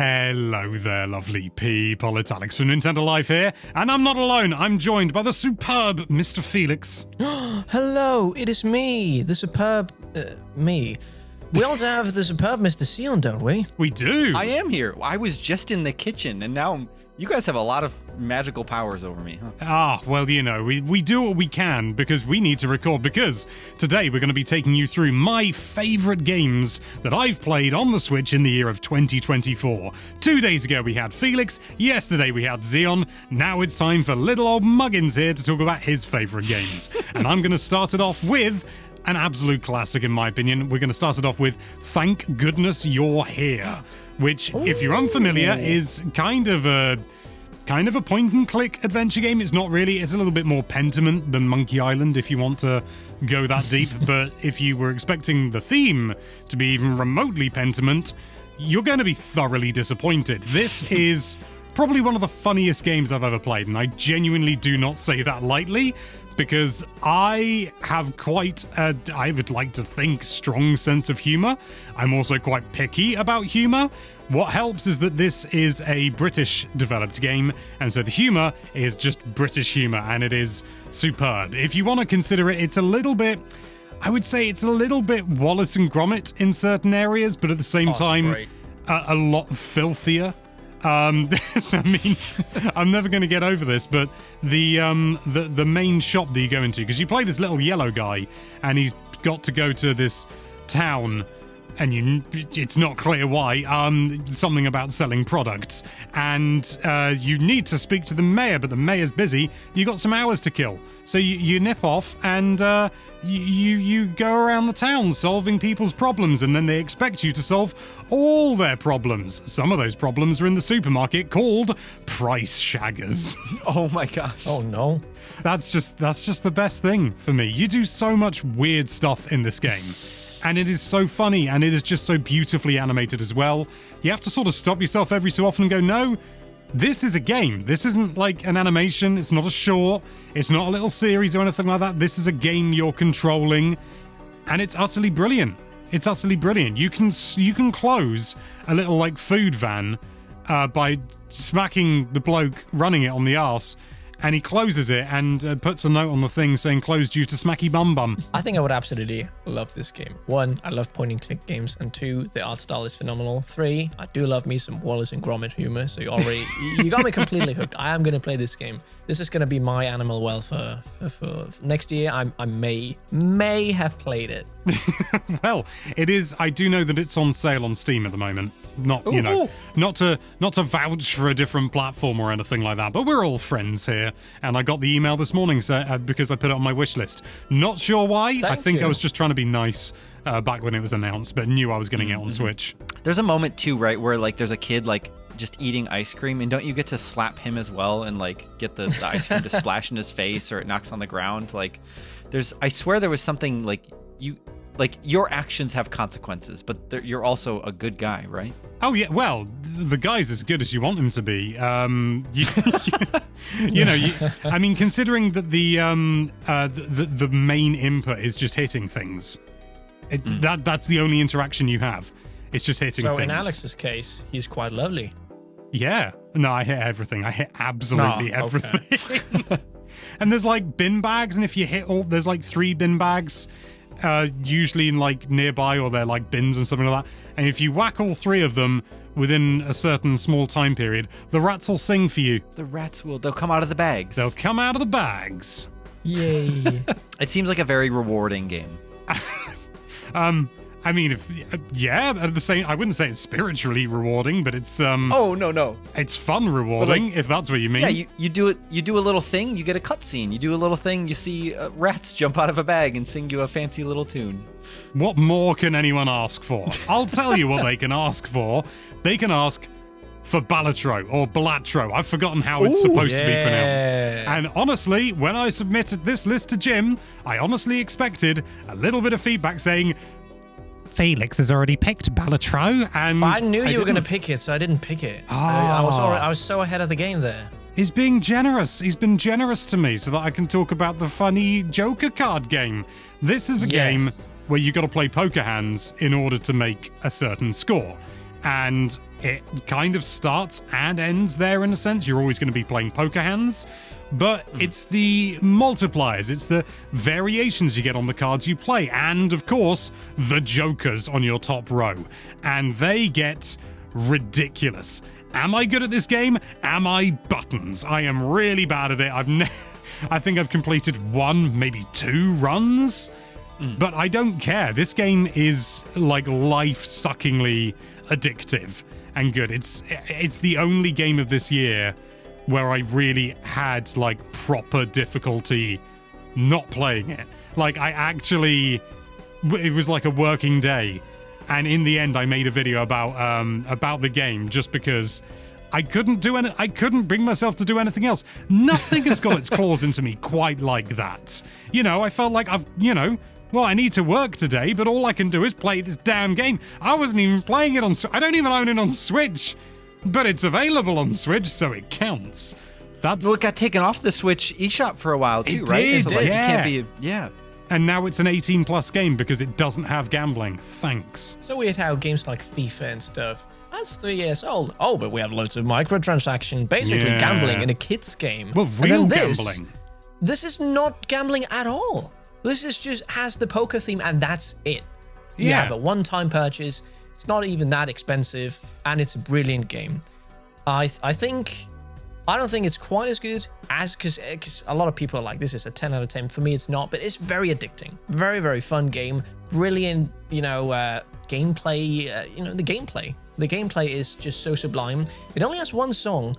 Hello there, lovely people. It's Alex from Nintendo Live here, and I'm not alone. I'm joined by the superb Mr. Felix. Hello, it is me, the superb me. We also have the superb Mr. Sion, don't we? We do. I am here. I was just in the kitchen, and now you guys have a lot of magical powers over me, huh? Well, you know, we do what we can because we need to record, because today we're going to be taking you through my favorite games that I've played on the Switch in the year of 2024. 2 days ago we had Felix, yesterday we had Xion, now it's time for little old Muggins here to talk about his favorite games. And I'm going to start it off with an absolute classic, in my opinion. We're going to start it off with Thank Goodness You're Here, which, if you're unfamiliar, is kind of a point-and-click adventure game. It's not really. It's a little bit more Pentiment than Monkey Island, if you want to go that deep. But if you were expecting the theme to be even remotely Pentiment, you're going to be thoroughly disappointed. This is probably one of the funniest games I've ever played, and I genuinely do not say that lightly, because I have quite a, I would like to think, strong sense of humor. I'm also quite picky about humor. What helps is that this is a British-developed game, and so the humor is just British humor, and it is superb. If you want to consider it, it's a little bit, I would say it's a little bit Wallace and Gromit in certain areas, but at the same time, a lot filthier. I mean, I'm never going to get over this, but the main shop that you go into, because you play this little yellow guy, and he's got to go to this town, and it's not clear why, something about selling products, and you need to speak to the mayor, but the mayor's busy. You got some hours to kill, so you nip off, and you go around the town solving people's problems, and then they expect you to solve all their problems. Some of those problems are in the supermarket called price shaggers. Oh my gosh. Oh no. That's just the best thing for me. You do so much weird stuff in this game, and it is so funny, and it is just so beautifully animated as well. You have to sort of stop yourself every so often and go, no, this is a game. This isn't like an animation. It's not a short. It's not a little series or anything like that. This is a game you're controlling, and it's utterly brilliant. It's utterly brilliant. You can close a little like food van by smacking the bloke running it on the arse, and he closes it and puts a note on the thing saying closed due to smacky bum bum. I think I would absolutely love this game. 1, I love point-and-click games, and 2, the art style is phenomenal. 3, I do love me some Wallace and Gromit humor, so you got me completely hooked. I am going to play this game. This is going to be my animal welfare for next year. I may have played it. Well, it is. I do know that it's on sale on Steam at the moment. Not to vouch for a different platform or anything like that, but we're all friends here. And I got the email this morning because I put it on my wish list. Not sure why. I think I was just trying to be nice back when it was announced, but knew I was getting it on Switch. There's a moment too, right, where like there's a kid like just eating ice cream, and don't you get to slap him as well and like get the ice cream to splash in his face, or it knocks on the ground? Like, I swear there was something like your actions have consequences, but you're also a good guy, right? Oh yeah, well, the guy's as good as you want him to be. I mean, considering that the main input is just hitting things, that's the only interaction you have. It's just hitting things. So in Alex's case, he's quite lovely. Yeah. No, I hit everything. I hit absolutely everything. Okay. And there's like bin bags, and if you hit there's like 3 bin bags, usually in like nearby, or they're like bins and something like that. And if you whack all 3 of them within a certain small time period, the rats will sing for you. The rats they'll come out of the bags. They'll come out of the bags. Yay. It seems like a very rewarding game. I mean, at the same, I wouldn't say it's spiritually rewarding, but it's Oh no. It's fun rewarding, if that's what you mean. Yeah, you do it. You do a little thing, you get a cutscene. You do a little thing, you see rats jump out of a bag and sing you a fancy little tune. What more can anyone ask for? I'll tell you what they can ask for. They can ask for Balatro or Balatro. I've forgotten how it's supposed to be pronounced. And honestly, when I submitted this list to Jim, I honestly expected a little bit of feedback saying, Felix has already picked Balatro, and I knew you were going to pick it, so I didn't pick it. I was so ahead of the game there. He's being generous. He's been generous to me so that I can talk about the funny Joker card game. This is a game where you got to play poker hands in order to make a certain score. and it kind of starts and ends there in a sense. You're always going to be playing poker hands, but it's the multipliers, it's the variations you get on the cards you play, and of course, the jokers on your top row. And they get ridiculous. Am I good at this game? Am I buttons? I am really bad at it. I think I've completed 1, maybe 2 runs, but I don't care. This game is like life-suckingly addictive and good. It's the only game of this year where I really had like proper difficulty not playing it. Like it was like a working day, and in the end I made a video about the game just because I couldn't bring myself to do anything else. Nothing has got its claws into me quite like that. I felt like I need to work today, but all I can do is play this damn game. I wasn't even playing it on I don't even own it on Switch, but it's available on Switch, so it counts. Well, it got taken off the Switch eShop for a while too, it right? Did, so, like, yeah. You can't be, yeah. And now it's an 18+ game because it doesn't have gambling. Thanks. So weird how games like FIFA and stuff, that's 3 years old. Oh, but we have loads of microtransaction, basically Yeah. gambling in a kid's game. Well, And real then gambling. This is not gambling at all. This is just has the poker theme, and that's it. You Yeah. have a one-time purchase. It's not even that expensive, and it's a brilliant game. I don't think it's quite as good as because a lot of people are like, this is a 10 out of 10. For me, it's not, but it's very addicting. Very, very fun game. Brilliant, gameplay. The gameplay is just so sublime. It only has one song,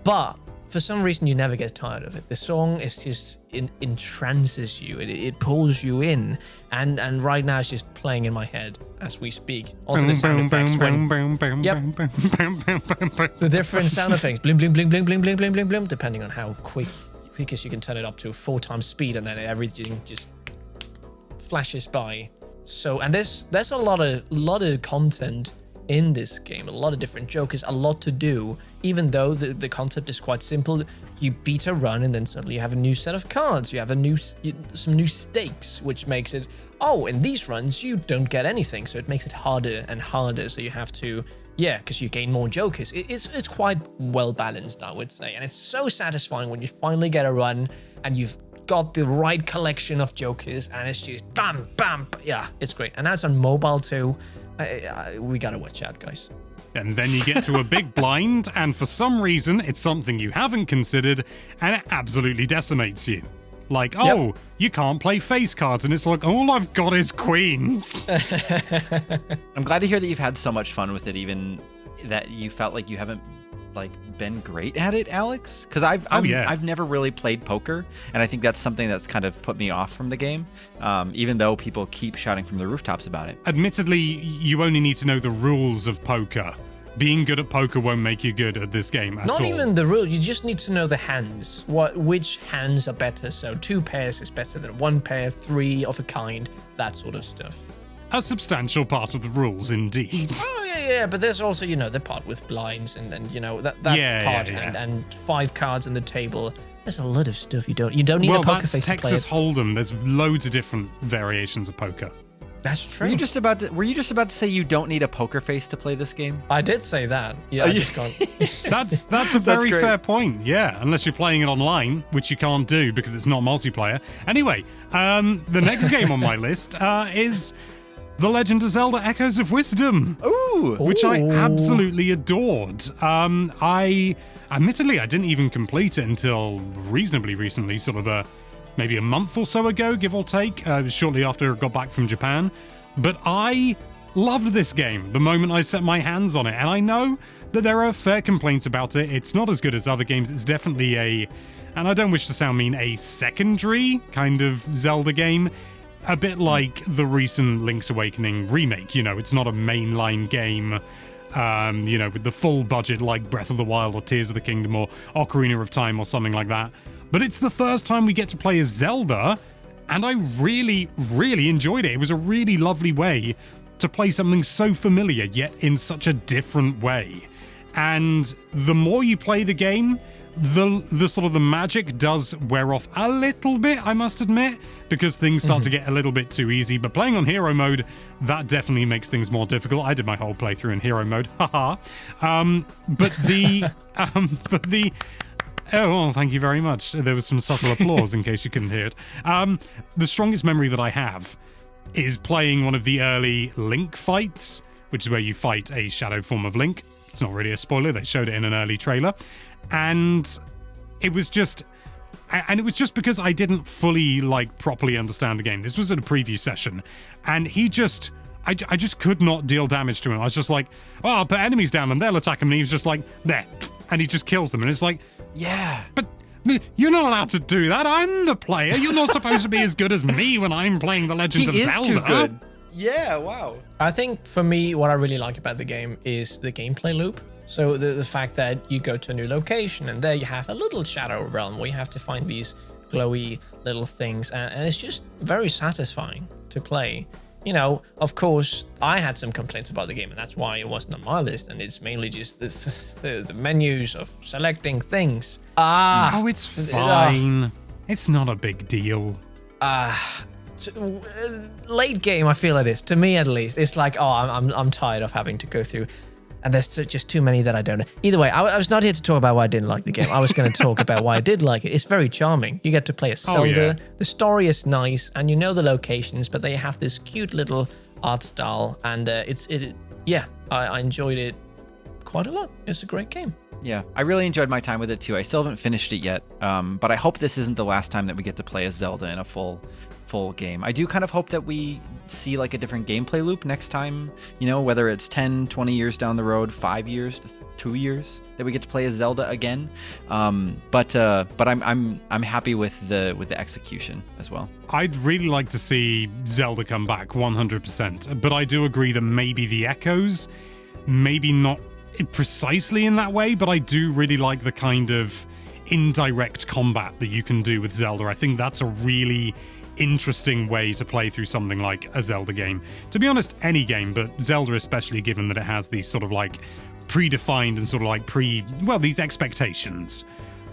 but for some reason you never get tired of it. The song is just entrances you. It pulls you in, and right now it's just playing in my head as we speak. Also the sound effects the different sound effects, blim blim blim blim blim blim blim blim blim, depending on how quickest you can turn it up to 4 times speed, and then everything just flashes by. So, and there's a lot of content in this game, a lot of different jokers, a lot to do. Even though the concept is quite simple, you beat a run and then suddenly you have a new set of cards. You have some new stakes, which makes it, in these runs you don't get anything, so it makes it harder and harder. So you have to, because you gain more jokers. It's quite well balanced, I would say, and it's so satisfying when you finally get a run and you've got the right collection of jokers, and it's just bam, bam. Yeah, it's great. And now it's on mobile too. We gotta watch out, guys. And then you get to a big blind, and for some reason, it's something you haven't considered, and it absolutely decimates you. Like, you can't play face cards, and it's like, all I've got is queens. I'm glad to hear that you've had so much fun with it, even that you felt like you haven't been great at it, Alex. Because I've never really played poker, and I think that's something that's kind of put me off from the game, even though people keep shouting from the rooftops about it. Admittedly, you only need to know the rules of poker. Being good at poker won't make you good at this game at all. Not even the rule. You just need to know the hands. Which hands are better. So 2 pairs is better than 1 pair, 3 of a kind, that sort of stuff. A substantial part of the rules, indeed. Oh, yeah. But there's also, the part with blinds and that part. And 5 cards on the table. There's a lot of stuff you don't need a poker face to play. Well, that's Texas Hold'em. There's loads of different variations of poker. That's true. Were you just about to say you don't need a poker face to play this game? I did say that. Yeah, I just can't. That's a very fair point. Yeah, unless you're playing it online, which you can't do because it's not multiplayer. Anyway, the next game on my list is The Legend of Zelda: Echoes of Wisdom. Ooh, which I absolutely adored. Admittedly, I didn't even complete it until reasonably recently, sort of maybe a month or so ago, give or take, shortly after I got back from Japan. But I loved this game the moment I set my hands on it, and I know that there are fair complaints about it. It's not as good as other games. It's definitely and I don't wish to sound mean, a secondary kind of Zelda game. A bit like the recent Link's Awakening remake, it's not a mainline game, with the full budget like Breath of the Wild or Tears of the Kingdom or Ocarina of Time or something like that. But it's the first time we get to play as Zelda, and I really, really enjoyed it. It was a really lovely way to play something so familiar, yet in such a different way. And the more you play the game, the sort of the magic does wear off a little bit, I must admit, because things start to get a little bit too easy. But playing on hero mode, that definitely makes things more difficult. I did my whole playthrough in hero mode, haha. But the oh, thank you very much. There was some subtle applause in case you couldn't hear it. The strongest memory that I have is playing one of the early Link fights, which is where you fight a shadow form of Link. It's not really a spoiler. They showed it in an early trailer. And it was just because I didn't fully, properly understand the game. This was at a preview session. And I just could not deal damage to him. I was just like, oh, I'll put enemies down and they'll attack him. And he was just like, there. And he just kills them. And it's like, yeah. But you're not allowed to do that. I'm the player. You're not supposed to be as good as me when I'm playing The Legend of Zelda. He is too good. Yeah, wow. I think for me, what I really like about the game is the gameplay loop. So the fact that you go to a new location and there you have a little shadow realm where you have to find these glowy little things. And it's just very satisfying to play. You know, of course, I had some complaints about the game, and that's why it wasn't on my list. And it's mainly just the menus of selecting things. Oh, it's fine. It's not a big deal. Late game, I feel it is. To me, at least, it's like, oh, I'm tired of having to go through. And there's just too many that I don't know. Either way, I was not here to talk about why I didn't like the game. I was going to talk about why I did like it. It's very charming. You get to play as Zelda. Oh, yeah. The story is nice, and you know the locations, but they have this cute little art style. And I enjoyed it quite a lot. It's a great game. Yeah, I really enjoyed my time with it too. I still haven't finished it yet, but I hope this isn't the last time that we get to play as Zelda in a full game. I do kind of hope that we see a different gameplay loop next time, whether it's 10, 20 years down the road, 5 years, 2 years, that we get to play as Zelda again. But I'm happy with the execution as well. I'd really like to see Zelda come back 100%, but I do agree that maybe the echoes, maybe not precisely in that way, but I do really like the kind of indirect combat that you can do with Zelda. I think that's a really interesting way to play through something like a Zelda game. To be honest, any game, but Zelda especially, given that it has these sort of predefined and sort of these expectations.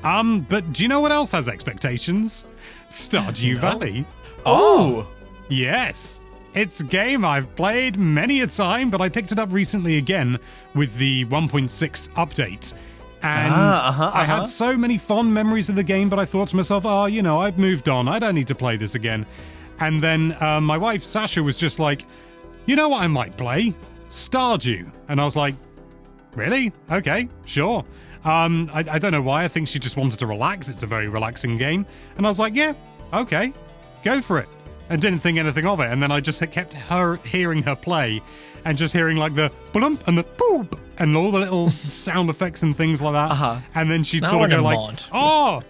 But do you know what else has expectations? Stardew Valley. Oh! Yes. It's a game I've played many a time, but I picked it up recently again with the 1.6 update. And I had so many fond memories of the game, but I thought to myself, I've moved on. I don't need to play this again. And then my wife, Sasha, was just like, you know what I might play? Stardew. And I was like, really? Okay, sure. I don't know why. I think she just wanted to relax. It's a very relaxing game. And I was like, yeah, okay, go for it. And didn't think anything of it. And then I just kept hearing her play and just hearing the blump and the boop and all the little sound effects and things like that. And then she'd sort of go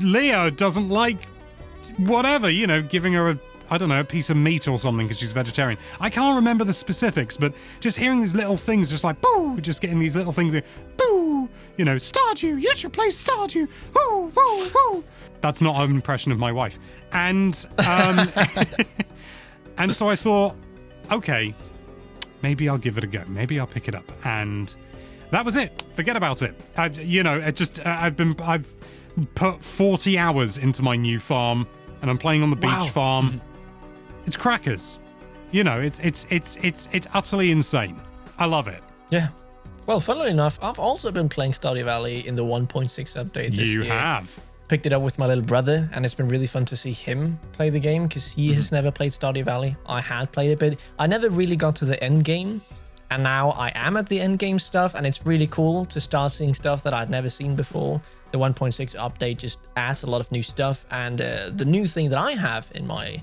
Leo doesn't like whatever, giving her a piece of meat or something because she's vegetarian. I can't remember the specifics, but just hearing these little things just boo, just getting these little things, boo, Stardew, you should play Stardew, woo, woo, woo. That's not an impression of my wife. And and so I thought, okay, maybe I'll give it a go. Maybe I'll pick it up. And that was it. Forget about it. I've put 40 hours into my new farm, and I'm playing on the beach farm. It's crackers. It's utterly insane. I love it. Yeah. Well, funnily enough, I've also been playing Stardew Valley in the 1.6 update this year. You have. Picked it up with my little brother, and it's been really fun to see him play the game because he has never played Stardew Valley. I had played it, but I never really got to the end game, and now I am at the end game stuff, and it's really cool to start seeing stuff that I'd never seen before. The 1.6 update just adds a lot of new stuff, and the new thing that I have in my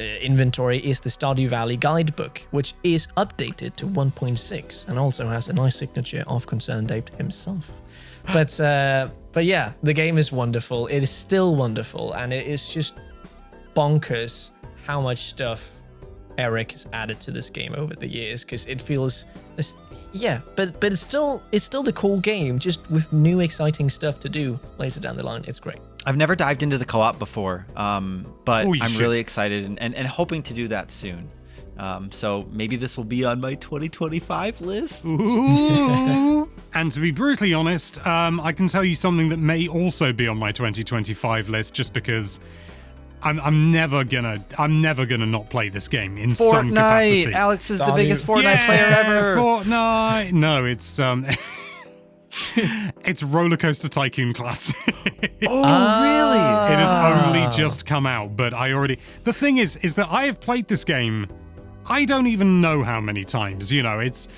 inventory is the Stardew Valley guidebook, which is updated to 1.6 and also has a nice signature of Concerned Ape himself. But yeah, the game is wonderful. It is still wonderful, and it is just bonkers how much stuff Eric has added to this game over the years, because it feels this, but it's still the cool game, just with new exciting stuff to do later down the line. It's great. I've never dived into the co-op before, but I'm really excited and hoping to do that soon. So maybe this will be on my 2025 list. Ooh. And to be brutally honest, I can tell you something that may also be on my 2025 list, just because I'm never gonna not play this game in some capacity. Fortnite. Alex is the biggest Fortnite player ever. Fortnite. No, it's it's Roller Coaster Tycoon Classic. Oh, really? It has only just come out, but the thing is that I have played this game, I don't even know how many times. You know, it's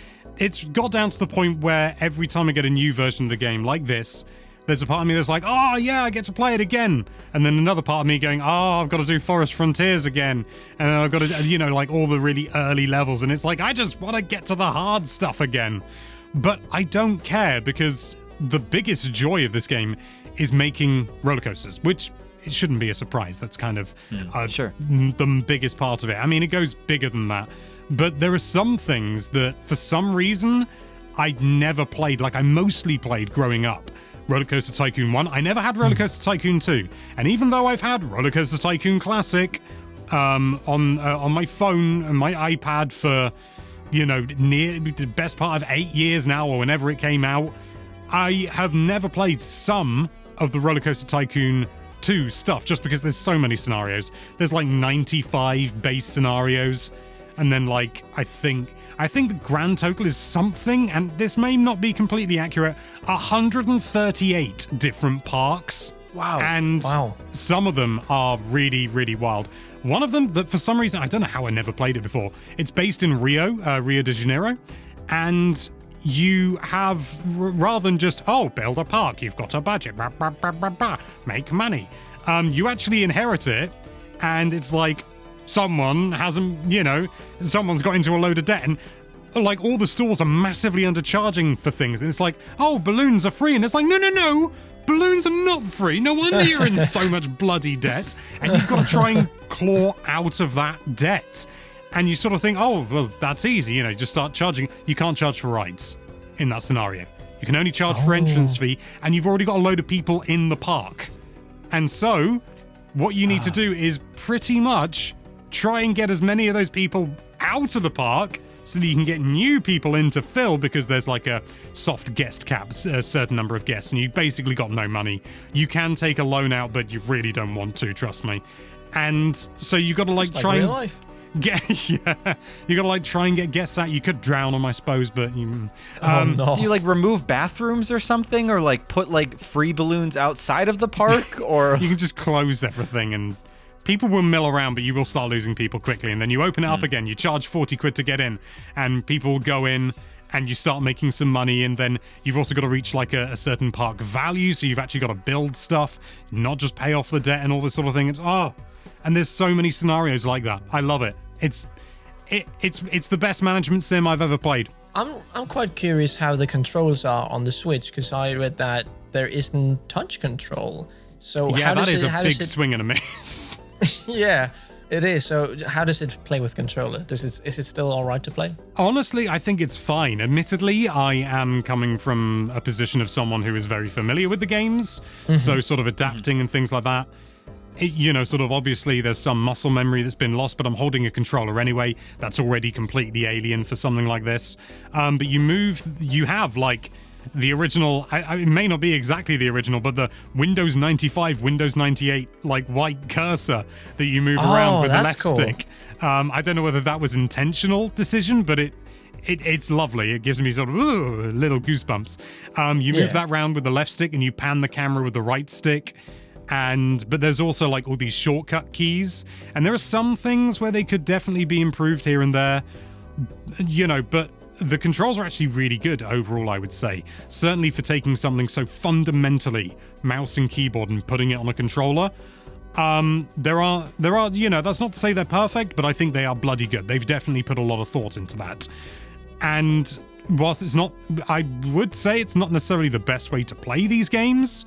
got down to the point where every time I get a new version of the game like this, there's a part of me that's like, oh yeah, I get to play it again. And then another part of me going, oh, I've got to do Forest Frontiers again. And then I've got to, you know, like all the really early levels. And it's like, I just want to get to the hard stuff again. But I don't care, because the biggest joy of this game is making roller coasters, which it shouldn't be a surprise. That's kind of sure. the biggest part of it. I mean, it goes bigger than that. But there are some things that, for some reason, I'd never played. Like, I mostly played growing up Roller Coaster Tycoon 1. I never had Roller Coaster Tycoon 2. And even though I've had Roller Coaster Tycoon Classic on my phone and my iPad for, you know, near the best part of 8 years now, or whenever it came out, I have never played some of the Roller Coaster Tycoon 2 stuff, just because there's so many scenarios. There's like 95 base scenarios, and then like I think the grand total is something, and this may not be completely accurate, 138 different parks. Wow. And some of them are really, really wild. One of them that for some reason, I don't know how I never played it before. It's based in Rio de Janeiro. And you have, rather than just, build a park, you've got a budget, make money. You actually inherit it, and it's like someone's got into a load of debt, and like all the stores are massively undercharging for things. And it's like, balloons are free. And it's like, no. Balloons are not free. No wonder you're in so much bloody debt. And you've got to try and claw out of that debt. And you sort of think, that's easy. You know, just start charging. You can't charge for rides in that scenario. You can only charge for entrance fee. And you've already got a load of people in the park. And so what you need to do is pretty much try and get as many of those people out of the park so that you can get new people in to fill, because there's like a soft guest cap, a certain number of guests, and you've basically got no money. You can take a loan out, but you really don't want to, trust me. And so you got to like try real and life. you got to like try and get guests out. You could drown them, I suppose, but no. Do you like remove bathrooms or something, or like put like free balloons outside of the park, or you can just close everything and people will mill around, but you will start losing people quickly. And then you open it up again. You charge 40 quid to get in, and people will go in, and you start making some money. And then you've also got to reach like a certain park value. So you've actually got to build stuff, not just pay off the debt and all this sort of thing. And there's so many scenarios like that. I love it. It's the best management sim I've ever played. I'm quite curious how the controls are on the Switch, because I read that there isn't touch control. So yeah, that is a big swing and a miss. Yeah, it is. So how does it play with controller? Is it still all right to play? Honestly, I think it's fine. Admittedly, I am coming from a position of someone who is very familiar with the games, so sort of adapting and things like that. Sort of obviously there's some muscle memory that's been lost, but I'm holding a controller anyway. That's already completely alien for something like this. But you have like the original, it may not be exactly the original, but the Windows 95, Windows 98, like white cursor that you move around with the left stick. I don't know whether that was intentional decision, but it's lovely. It gives me sort of little goosebumps. You move that around with the left stick, and you pan the camera with the right stick. But there's also like all these shortcut keys, and there are some things where they could definitely be improved here and there, but the controls are actually really good overall, I would say. Certainly for taking something so fundamentally mouse and keyboard and putting it on a controller. There are, that's not to say they're perfect, but I think they are bloody good. They've definitely put a lot of thought into that. And whilst I would say it's not necessarily the best way to play these games,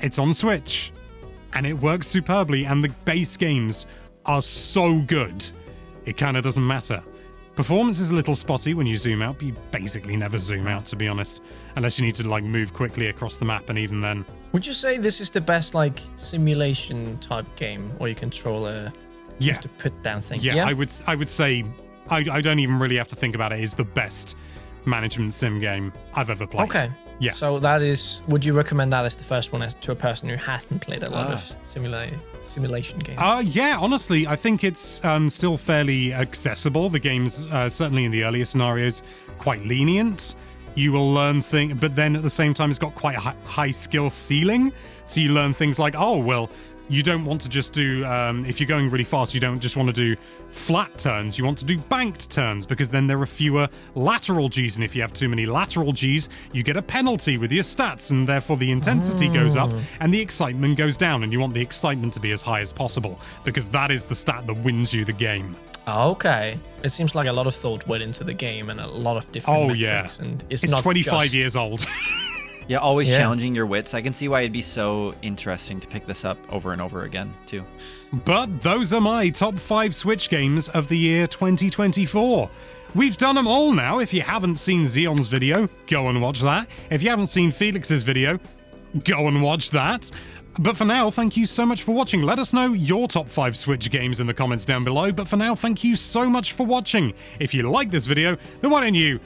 it's on Switch, and it works superbly, and the base games are so good, it kind of doesn't matter. Performance is a little spotty when you zoom out, but you basically never zoom out, to be honest, unless you need to like move quickly across the map, and even then. Would you say this is the best like simulation type game where you control a You Yeah. have to put down things. Yeah, I would say I don't even really have to think about it. It's the best management sim game I've ever played. Okay. Yeah. So that is, would you recommend that as the first one to a person who hasn't played a lot of simulation games? Yeah, honestly, I think it's still fairly accessible. The game's certainly in the earlier scenarios quite lenient. You will learn things, but then at the same time, it's got quite a high skill ceiling. So you learn things like, oh, well, you don't want to just do, if you're going really fast, you don't just want to do flat turns. You want to do banked turns because then there are fewer lateral Gs. And if you have too many lateral Gs, you get a penalty with your stats. And therefore the intensity goes up and the excitement goes down. And you want the excitement to be as high as possible because that is the stat that wins you the game. Okay. It seems like a lot of thought went into the game and a lot of different metrics. And it's not 25 just... years old. Yeah, always challenging your wits. I can see why it'd be so interesting to pick this up over and over again, too. But those are my top 5 Switch games of the year 2024. We've done them all now. If you haven't seen Xeon's video, go and watch that. If you haven't seen Felix's video, go and watch that. But for now, thank you so much for watching. Let us know your top 5 Switch games in the comments down below. But for now, thank you so much for watching. If you like this video, then why don't you,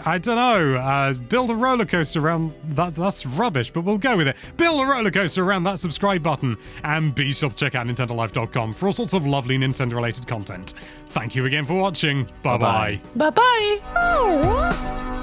I don't know, build a roller coaster around, that's rubbish, but we'll go with it. Build a roller coaster around that subscribe button. And be sure to check out NintendoLife.com for all sorts of lovely Nintendo-related content. Thank you again for watching. Bye-bye. Bye-bye.